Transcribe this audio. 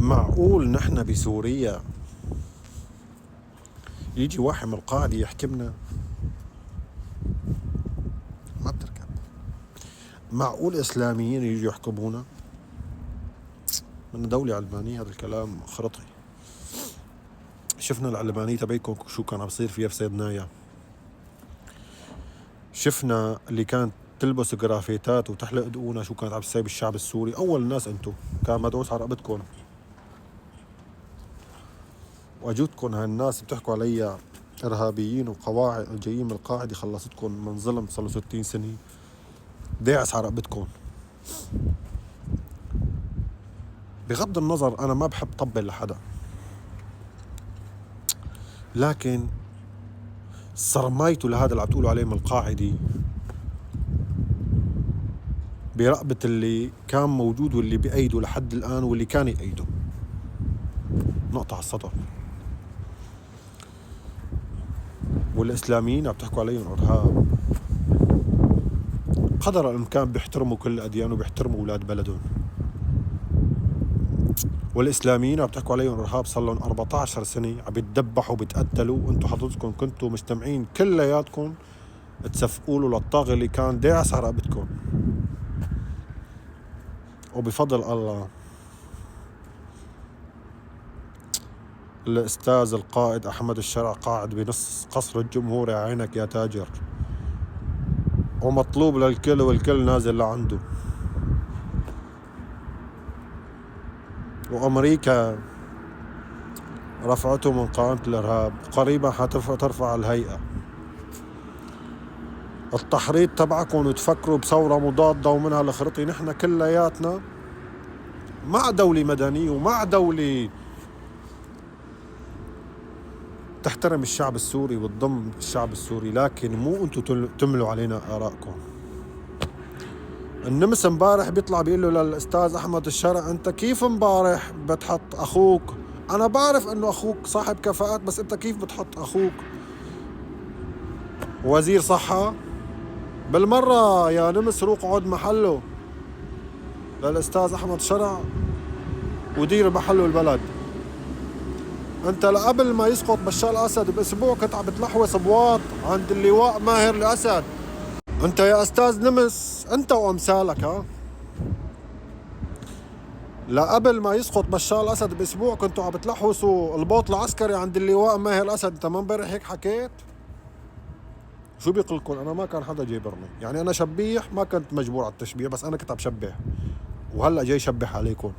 معقول نحن بسوريا يجي واحد من القاعدة يحكمنا؟ ما بتركب. معقول إسلاميين يجوا يحكمونا؟ من دولة علمانية، هذا الكلام خرطي. شفنا العلمانية تبعكم شو كان عم يصير فيها في سيدنايا. شفنا اللي كانت تلبس جرافيتات وتحلق دقونا شو كانت عم تصير بالشعب السوري. أول الناس أنتو كان مدعوس على رقبتكم، وجودكم هالناس بتحكوا علي إرهابيين وقواعد جايين من القاعدة، خلصتكم من ظلم صار له 60 سنة داعس على رقبتكم. بغض النظر أنا ما بحب طبل لحدا، لكن صرمايته لهذا اللي عم تقولوا عليه من القاعدة برقبة اللي كان موجود واللي بأيده لحد الآن واللي كان يأيده. نقطة على السطر. والإسلاميين عم تحكوا عليهم إرهاب. قدر الإمكان بيحترموا كل الأديان وبيحترموا أولاد بلدهم. والإسلاميين عم تحكوا عليهم إرهاب صار لهم 14 سنة عم يتدبحوا وبيتقتلوا، وأنتم حضرتكم كنتوا مجتمعين كلياتكم تصفقوا له للطاغي اللي كان داعس على رقبتكم. وبفضل الله الأستاذ القائد أحمد الشرع قاعد بنص قصر الجمهور يا عينك يا تاجر، ومطلوب للكل والكل نازل لعنده. وأمريكا رفعته من قائمة الإرهاب، قريبا حترفع الهيئة. التحريض تبعكم وتفكروا بثورة مضادة ومنها الخرطي. نحن كلياتنا مع دولة مدنية ومع دولة تحترم الشعب السوري وتضم الشعب السوري، لكن مو انتم تملوا علينا آرائكم. النمس امبارح بيطلع بيقول له للأستاذ أحمد الشرع انت كيف امبارح بتحط أخوك؟ أنا بعرف أنه أخوك صاحب كفاءات، بس انت كيف بتحط أخوك وزير صحة؟ بالمرة يا نمس روق عود محله للأستاذ أحمد شرع ودير محله البلد. انت قبل ما يسقط بشار الأسد بأسبوع كنت عم بتلحوس بواط عند اللواء ماهر الأسد. انت يا أستاذ نمس انت وأمثالك، ها؟ قبل ما يسقط بشار الأسد بأسبوع كنتوا عم بتلحوسوا البوط العسكري عند اللواء ماهر الأسد. انت ما امبارح هيك حكيت؟ شو بيقلكن؟ انا ما كان حدا جيبرني، يعني انا شبيح ما كنت مجبور على التشبيه، بس انا كنت عم شبه وهلا جاي شبح عليكم.